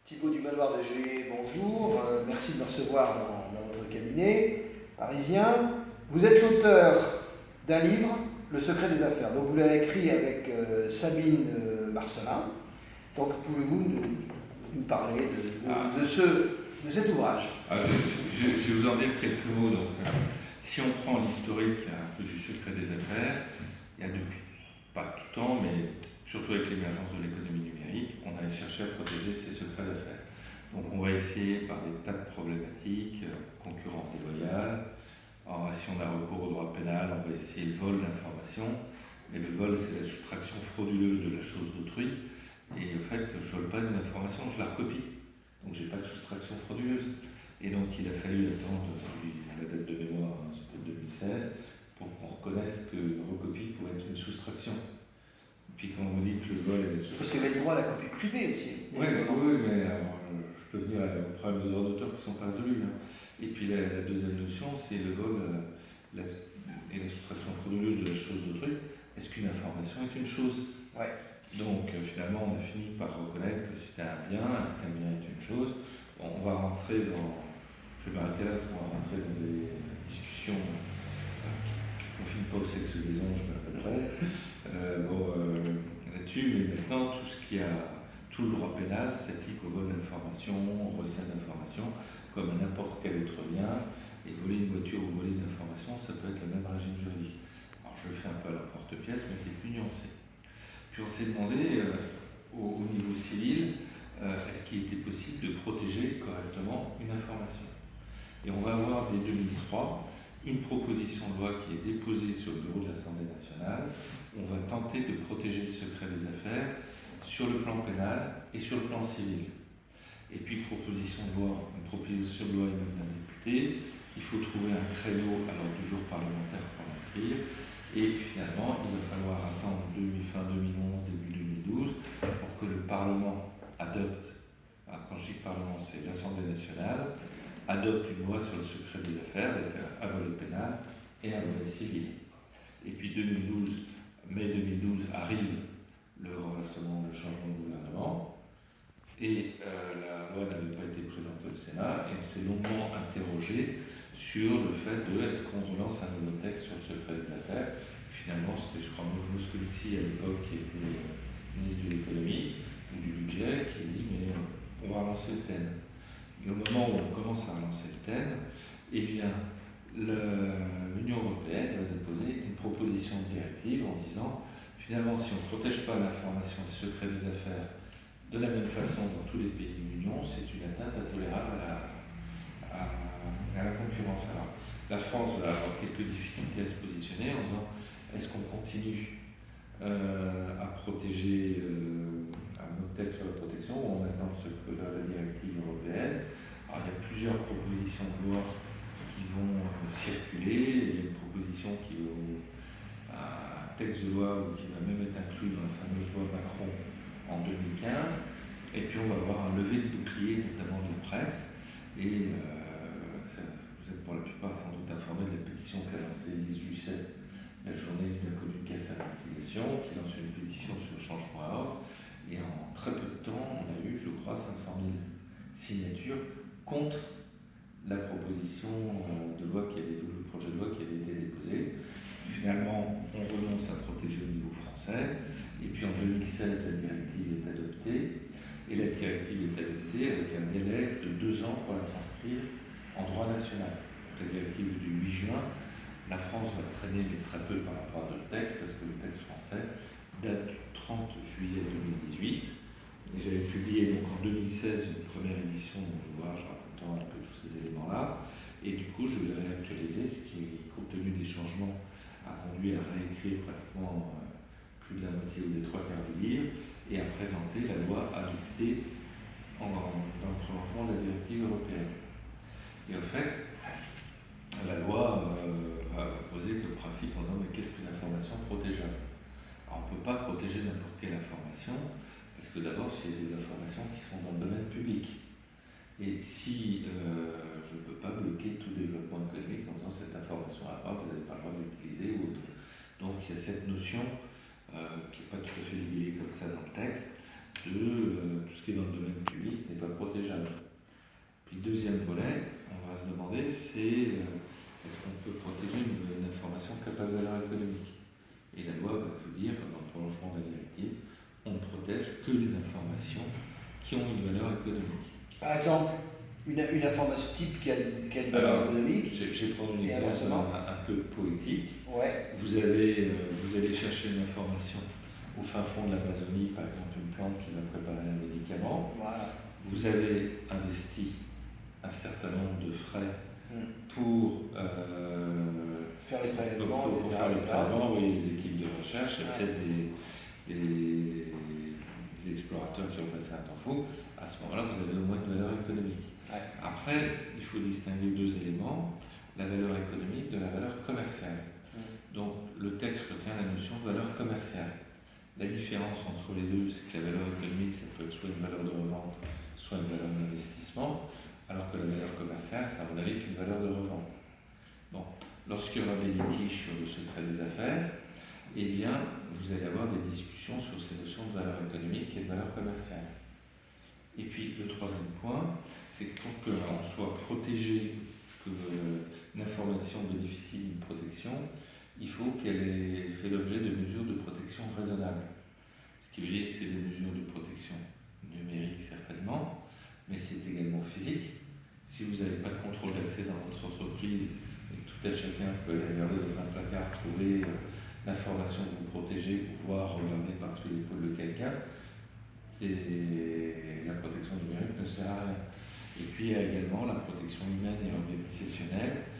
Thibaut du Manoir de Juillet, bonjour. Merci de me recevoir dans votre cabinet parisien. Vous êtes l'auteur d'un livre, Le secret des affaires. Donc vous l'avez écrit avec Sabine Marcelin. Donc pouvez-vous nous parler de cet ouvrage? Je vais vous en dire quelques mots. Donc, si on prend l'historique un peu du secret des affaires, il y a depuis, pas tout le temps, mais surtout avec l'émergence de l'économie numérique, on a cherché à protéger ces secrets d'affaires. Donc on va essayer par des tas de problématiques, concurrence déloyale. Alors, si on a recours au droit pénal, on va essayer le vol d'informations. Mais le vol, c'est la soustraction frauduleuse de la chose d'autrui. Et en fait, je ne vole pas une information, je la recopie. Donc j'ai pas de soustraction frauduleuse. Et donc il a fallu attendre la date de mémoire, c'était 2016, pour qu'on reconnaisse qu'une recopie pouvait être une soustraction. Et puis quand on dit que le vol est... Parce qu'il y avait le droit à la copie privée aussi. Oui, mais alors, je peux venir aux problèmes de droit d'auteur qui ne sont pas résolus. Et puis la deuxième notion, c'est le vol et la soustraction frauduleuse de la chose d'autrui. Est-ce qu'une information est une chose? Ouais. Donc finalement, on a fini par reconnaître que c'était un bien, est-ce qu'un bien est une chose? Bon, on va rentrer dans... Je vais m'arrêter là parce qu'on va rentrer dans des discussions qui ne confinent pas au sexe des anges, je m'appellerai. Là-dessus, mais maintenant, tout le droit pénal s'applique au vol d'informations, au recel d'informations, comme à n'importe quel autre bien. Et voler une voiture ou voler une information, ça peut être le même régime juridique. Alors je le fais un peu à la porte-pièce, mais c'est plus nuancé. Puis on s'est demandé, au niveau civil, est-ce qu'il était possible de protéger correctement une information? Et on va avoir dès 2003 une proposition de loi qui est déposée sur le bureau de l'Assemblée nationale. On va tenter de protéger le secret des affaires sur le plan pénal et sur le plan civil. Et puis une proposition de loi émanant d'un député. Il faut trouver un créneau à l'ordre du jour parlementaire pour l'inscrire. Et finalement, il va falloir attendre fin 2011, début 2012, pour que le Parlement adopte, quand je dis Parlement, c'est l'Assemblée nationale, adopte une loi sur le secret des affaires, avec un volet pénal et un volet civil. Et puis mai 2012 arrive le renversement, le changement de gouvernement, et la loi n'avait pas été présentée au Sénat, et on s'est longuement interrogé sur le fait de est-ce qu'on relance un nouveau texte sur le secret des affaires. Finalement, c'était, je crois, Moscovici à l'époque qui était ministre de l'économie ou du budget, qui dit mais on va relancer le TEN. Et au moment où on commence à relancer le TEN, eh bien, l'Union européenne va déposer une proposition de directive en disant finalement, si on ne protège pas l'information, le secret des affaires de la même façon dans tous les pays de l'Union, c'est une atteinte intolérable à la concurrence. Alors, la France va avoir quelques difficultés à se positionner en disant est-ce qu'on continue à protéger un autre texte sur la protection ou on attend la directive européenne? Alors, il y a plusieurs propositions de loi qui vont circuler. Il y a une proposition qui va un texte de loi qui va même être inclus dans la fameuse loi Macron en 2015. Et puis on va avoir un lever de bouclier, notamment de la presse. Et vous êtes pour la plupart sans doute informés de la pétition qu'a lancée Lise Lucet, la journaliste bien connue de Caisse à l'Investigation, qui lance une pétition sur change.org. Et en très peu de temps, on a eu, je crois, 500 000 signatures contre la proposition de loi le projet de loi qui avait été déposé. Finalement, on renonce à protéger au niveau français. Et puis en 2016, la directive est adoptée. Et la directive est adoptée avec un délai de 2 ans pour la transcrire en droit national. La directive du 8 juin, la France va traîner, mais très peu par rapport à notre texte, parce que le texte français date du 30 juillet 2018. Et j'avais publié donc en 2016 une première édition de l'ouvrage racontant un peu tous ces éléments-là. Et du coup, je l'ai réactualisé, ce qui, compte tenu des changements, a conduit à réécrire pratiquement plus de la moitié ou des 3/4 du livre, et à présenter la loi adoptée dans le prolongement de la directive européenne. Et en fait, la loi va poser comme principe en disant mais qu'est-ce qu'une information protégeable? Alors on ne peut pas protéger n'importe quelle information, parce que d'abord, c'est des informations qui sont dans le domaine public. Et si je ne peux pas bloquer tout développement économique en disant cette information à part, vous n'avez pas le droit d'utiliser ou autre. Donc il y a cette notion qui n'est pas tout à fait libellée comme ça dans le texte, de tout ce qui est dans le domaine public n'est pas qui n'a pas de valeur économique. Et la loi va tout dire, dans le prolongement de la directive, on ne protège que les informations qui ont une valeur économique. Par exemple, une information type qui a une valeur économique. Je vais prendre une exemple un peu poétique. Ouais. Vous allez chercher une information au fin fond de l'Amazonie, par exemple une plante qui va préparer un médicament. Voilà. Vous avez investi un certain nombre de frais pour faire les prélèvements, oui, les équipes de recherche, peut-être des explorateurs qui ont passé un temps fou. À ce moment-là, vous avez au moins une valeur économique. Ouais. Après, il faut distinguer deux éléments, la valeur économique de la valeur commerciale. Donc, le texte retient la notion de valeur commerciale. La différence entre les deux, c'est que la valeur économique, ça peut être soit une valeur de revente, soit une valeur d'investissement, alors que la valeur commerciale, ça va aller qu'une valeur de revente. Bon, lorsqu'il y aura des litiges sur le secret des affaires, eh bien, vous allez avoir des discussions sur ces notions de valeur économique et de valeur commerciale. Et puis, le troisième point, c'est que pour qu'on soit protégé, que l'information bénéficie d'une protection, il faut qu'elle ait fait l'objet de mesures de protection raisonnables. Ce qui veut dire que c'est des mesures de protection numérique certainement, mais c'est également physique. Si vous n'avez pas de contrôle d'accès dans votre entreprise et que tout à chacun peut aller regarder dans un placard, trouver l'information que vous protégez pour pouvoir regarder par-dessus l'épaule de quelqu'un, la protection numérique ne sert à rien. Et puis il y a également la protection humaine et organisationnelle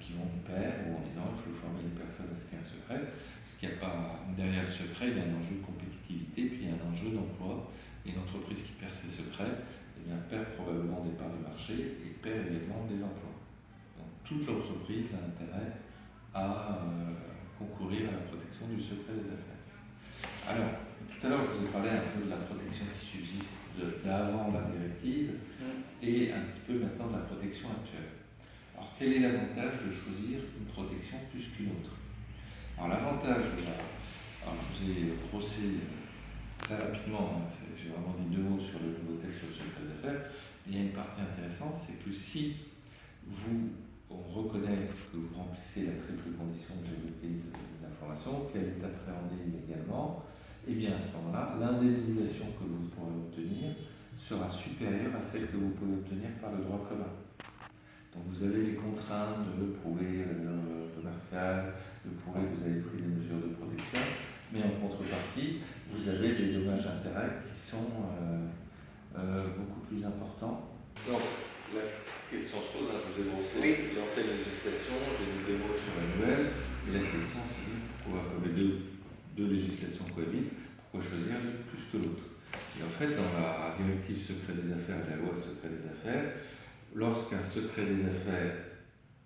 qui vont de pair, en disant qu'il faut former les personnes à ce qu'il y a un secret, parce qu'il n'y a pas, derrière le secret, il y a un enjeu de compétitivité, puis il y a un enjeu d'emploi, et une entreprise qui perd ses secrets, eh bien, perd probablement des parts de marché et perd également des emplois. Donc toute l'entreprise a intérêt à concourir à la protection du secret des affaires. Alors, tout à l'heure, je vous ai parlé un peu de la protection qui subsiste d'avant la directive et un petit peu maintenant de la protection actuelle. Alors, quel est l'avantage de choisir une protection plus qu'une autre? Alors, l'avantage de alors, je vous ai brossé très rapidement, j'ai vraiment dit 2 mots sur le nouveau texte sur le secret des affaires. Il y a une partie intéressante, c'est que si on reconnaît que vous remplissez la triple condition que j'ai évoquée des informations, qu'elle est appréhendée illégalement, et bien à ce moment-là, l'indemnisation que vous pourrez obtenir sera supérieure à celle que vous pouvez obtenir par le droit commun. Donc vous avez les contraintes de prouver la valeur commerciale, de prouver que vous avez pris des mesures de protection, mais en contrepartie, vous avez des dommages-intérêts qui sont beaucoup plus importants. Donc, la question se pose, je vous ai brossé l'ancienne législation, j'ai dit 2 mots sur la nouvelle, et la question se dit pourquoi, comme les deux législations cohabitent, pourquoi choisir l'une plus que l'autre? Et en fait, dans la directive secret des affaires et la loi secret des affaires, lorsqu'un secret des affaires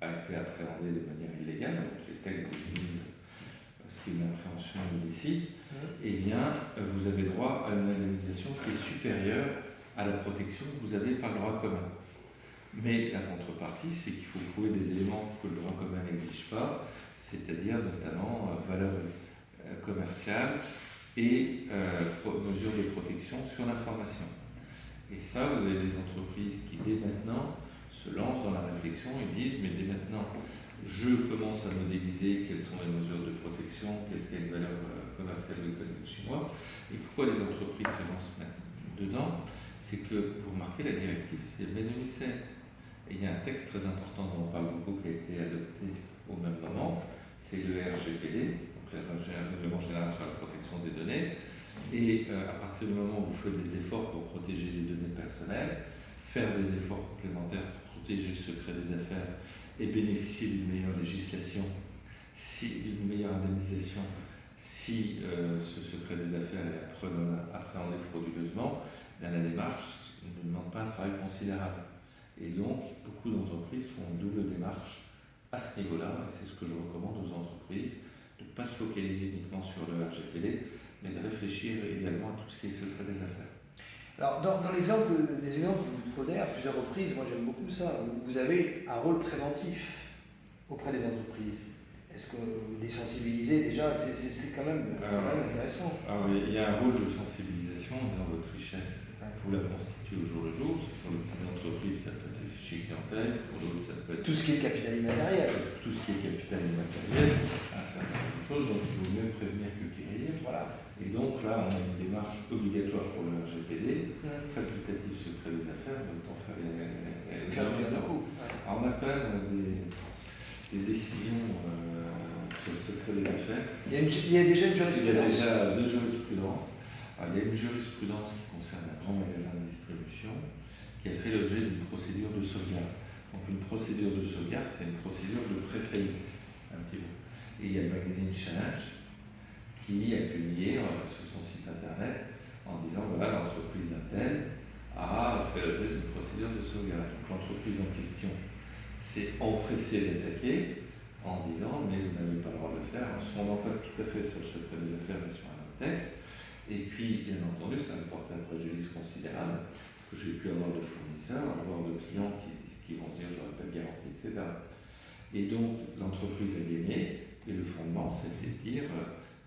a été appréhendé de manière illégale, donc les textes définissent ce qui est une appréhension illicite, eh bien, vous avez droit à une indemnisation qui est supérieure à la protection que vous avez par le droit commun. Mais la contrepartie, c'est qu'il faut trouver des éléments que le droit commun n'exige pas, c'est-à-dire notamment valeur commerciale et mesures de protection sur l'information. Et ça, vous avez des entreprises qui, dès maintenant, se lancent dans la réflexion et disent, mais dès maintenant, je commence à modéliser quelles sont les mesures de protection, qu'est-ce qu'il y a une valeur commerciale ou économique chez moi. Et pourquoi les entreprises se lancent dedans? C'est que, vous remarquez, la directive, c'est mai 2016. Et il y a un texte très important dont on parle beaucoup qui a été adopté au même moment, c'est le RGPD, donc le Règlement général sur la protection des données. Et à partir du moment où vous faites des efforts pour protéger les données personnelles, faire des efforts complémentaires pour protéger le secret des affaires et bénéficier d'une meilleure législation, d'une meilleure indemnisation, si ce secret des affaires est appréhendé frauduleusement, la démarche ne demande pas un travail considérable. Et donc, beaucoup d'entreprises font une double démarche à ce niveau-là, et c'est ce que je recommande aux entreprises, de ne pas se focaliser uniquement sur le RGPD, mais de réfléchir également à tout ce qui est secret des affaires. Alors, dans les exemples que vous prenez à plusieurs reprises, moi j'aime beaucoup ça, vous avez un rôle préventif auprès des entreprises. Est-ce que les sensibiliser déjà, c'est quand même intéressant. Alors, il y a un rôle de sensibilisation en disant votre richesse, vous la constituez au jour le jour. Pour les petites entreprises, ça peut être fichiers clientèle, pour d'autres, ça peut être Tout ce qui est capital immatériel. tout ce qui est capital immatériel, un certain nombre de choses, donc il vaut mieux prévenir que guérir. Voilà. Et donc là, on a une démarche obligatoire pour le RGPD, facultatif secret des affaires, mais autant faire Faire bien de coup. Alors on a quand même des décisions sur le secret des affaires. Il y a déjà une Il y a jurisprudence. déjà deux jurisprudences. Alors, il y a une jurisprudence qui concerne un grand magasin de distribution qui a fait l'objet d'une procédure de sauvegarde. Donc une procédure de sauvegarde, c'est une procédure de pré-faillite, un petit peu. Et il y a le magazine Challenge qui a publié sur son site internet en disant voilà, l'entreprise Intel a fait l'objet d'une procédure de sauvegarde. Donc l'entreprise en question s'est empressée d'attaquer en disant mais vous n'avez pas le droit de le faire, en se fondant pas tout à fait sur le secret des affaires mais sur un autre texte. Et puis, bien entendu, ça va porter un préjudice considérable, parce que j'ai pu avoir de fournisseurs, avoir de clients qui vont se dire j'aurais pas de garantie, etc. Et donc, l'entreprise a gagné, et le fondement, c'était de dire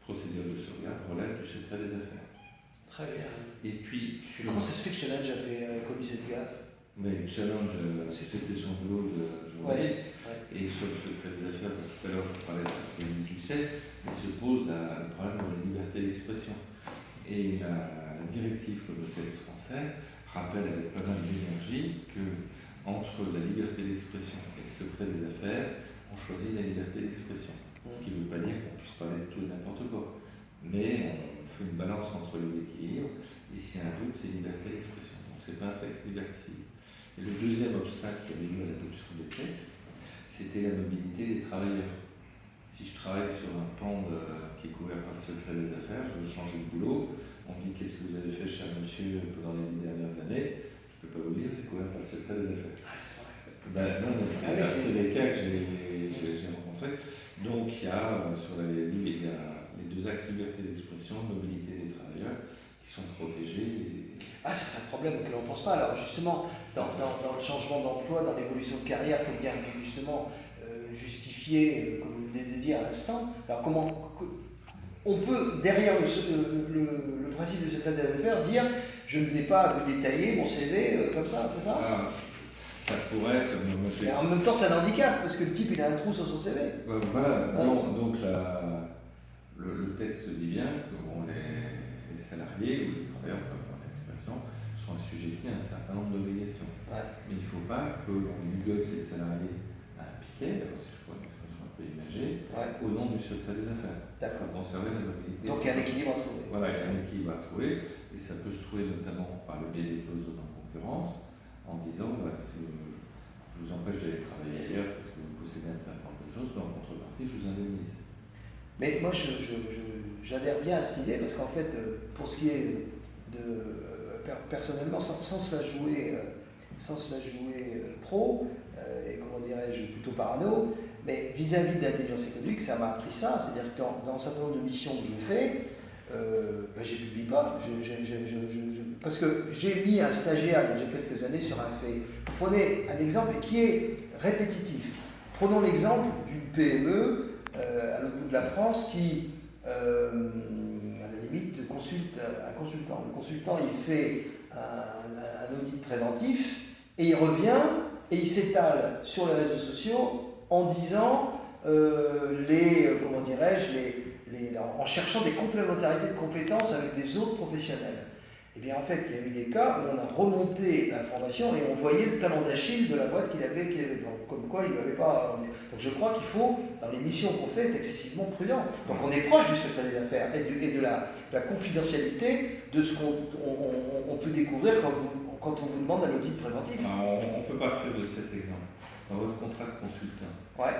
procédure de sauvegarde relève du secret des affaires. Très bien. Et puis, Comment ça se fait que Challenge avait commis cette gaffe? Mais Challenge, c'était son boulot de journaliste. Ouais. Et sur le secret des affaires, tout à l'heure je parlais de la police du 7, il se pose le problème de la liberté d'expression. Et la directive comme le texte français rappelle avec pas mal d'énergie que entre la liberté d'expression et le secret des affaires, on choisit la liberté d'expression. Ce qui ne veut pas dire qu'on puisse parler de tout et n'importe quoi. Mais on fait une balance entre les équilibres, et s'il y a un doute, c'est liberté d'expression. Donc ce n'est pas un texte liberticide. Et le deuxième obstacle qui avait lieu à l'adoption des textes, c'était la mobilité des travailleurs. Si je travaille sur un pan qui est couvert par le secret des affaires, je veux changer de boulot, on me dit qu'est-ce que vous avez fait, cher monsieur, pendant les 10 dernières années, je ne peux pas vous dire, c'est couvert par le secret des affaires. Ah, c'est vrai. Non, c'est des cas que j'ai rencontrés. Donc il y a les deux actes, liberté d'expression, mobilité des travailleurs, qui sont protégés. Ah, ça c'est un problème auquel on ne pense pas. Alors justement, dans le changement d'emploi, dans l'évolution de carrière, il faut bien justement justifier, comme vous venez de le dire à l'instant. Alors comment on peut, derrière le principe du secret des affaires, dire je ne vais pas détailler mon CV comme ça, c'est ça? Ça pourrait être. Mais en même temps, c'est un handicap, parce que le type il a un trou sur son CV. Voilà, donc le texte dit bien que les salariés ou les travailleurs, peu importe l'expression, sont assujettis à un certain nombre d'obligations. Ouais. Mais il ne faut pas qu'on ligote les salariés à un piquet, si je prends une expression un peu imagée, au nom du secret des affaires. D'accord. Pour conserver la mobilité. Donc il y a un équilibre à trouver. Voilà, il y a un équilibre à trouver, et ça peut se trouver notamment par le biais des clauses de non-concurrence, en disant si je vous empêche d'aller travailler ailleurs parce que vous possédez un certain nombre de choses, mais en contrepartie, je vous indemnise. Mais moi, j'adhère bien à cette idée parce qu'en fait, pour ce qui est personnellement, sans se la jouer, pro, et comment dirais-je, plutôt parano, mais vis-à-vis de l'intelligence économique, ça m'a appris ça. C'est-à-dire que dans un certain nombre de missions que je fais, je ne publie pas. Parce que j'ai mis un stagiaire il y a déjà quelques années sur un fait. Prenez un exemple qui est répétitif. Prenons l'exemple d'une PME à l'autre bout de la France qui, à la limite, consulte un consultant. Le consultant, il fait un audit préventif et il revient et il s'étale sur les réseaux sociaux en disant comment dirais-je, en cherchant des complémentarités de compétences avec des autres professionnels. Et bien en fait, il y a eu des cas où on a remonté l'information et on voyait le talon d'Achille de la boîte qu'il avait. Donc, comme quoi il n'avait pas. Donc je crois qu'il faut, dans les missions qu'on fait, être excessivement prudent. Donc on est proche du secret des affaires et de la confidentialité de ce qu'on peut découvrir quand on vous demande un audit préventif. On ne peut pas faire de cet exemple. Dans votre contrat de consultant,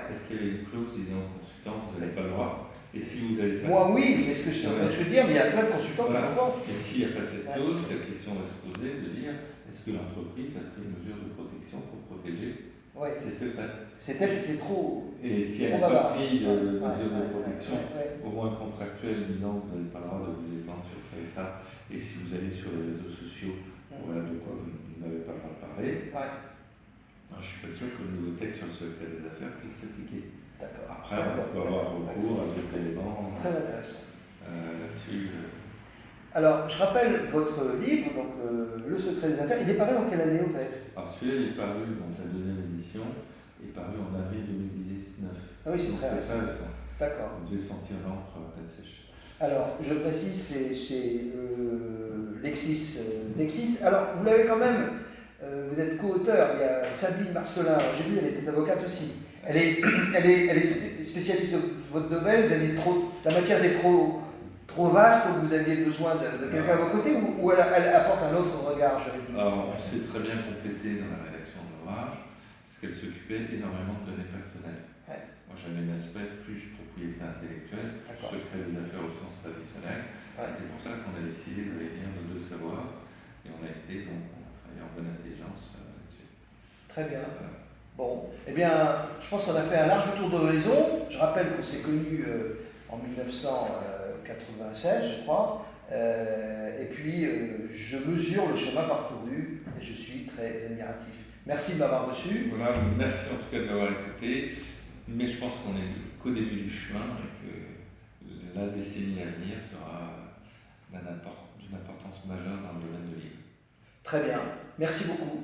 est-ce qu'il y avait une clause disant au consultant vous n'avez pas le droit? Et si vous avez pas... Moi oui, c'est ce que je suis en train de dire, mais il y a plein de consultants qui ne pas. Et s'il n'y a pas cette clause, la question va se poser de dire est-ce que l'entreprise a pris une mesure de protection pour protéger ses secrets? C'est trop. Et si elle n'a pas pris de mesure de protection, au moins contractuelle, disant que vous n'avez pas le droit de vous étendre sur ça et ça, et si vous allez sur les réseaux sociaux, voilà de quoi vous n'avez pas le droit de parler. Je ne suis pas sûr que le nouveau texte sur le secret des affaires puisse s'appliquer. Après, on peut avoir recours à d'autres éléments. Très intéressant. Là-dessus. Alors, je rappelle votre livre, donc Le secret des affaires. Il est paru en quelle année, en fait? Alors celui-là, il est paru, donc la deuxième édition, est paru en avril 2019. Ah oui, c'est Donc, très récent. récent. D'accord. Vous devez sentir l'encre à peine sèche. Alors, je précise, c'est chez Lexis. Nexis. Alors, vous l'avez quand même, vous êtes co-auteur. Il y a Sabine Marcelin, j'ai vu, elle était avocate aussi. Elle est spécialiste de votre domaine. Vous avez la matière est trop vaste, donc vous aviez besoin de quelqu'un à vos côtés, ou elle apporte un autre regard juridique? Alors, on s'est très bien complété dans la rédaction de l'ouvrage, parce qu'elle s'occupait énormément de données personnelles. Ouais. Moi, j'avais un aspect plus propriété intellectuelle, secret des affaires au sens traditionnel. Ouais. C'est pour ça qu'on a décidé de réunir nos deux savoirs, et on a travaillé en bonne intelligence là-dessus. Très bien. Voilà. Bon, eh bien, je pense qu'on a fait un large tour de l'horizon. Je rappelle qu'on s'est connus en 1996, je crois. Et puis, je mesure le chemin parcouru et je suis très admiratif. Merci de m'avoir reçu. Voilà, merci en tout cas de m'avoir écouté. Mais je pense qu'on est qu'au début du chemin et que la décennie à venir sera d'une importance majeure dans le domaine de l'île. Très bien. Merci beaucoup.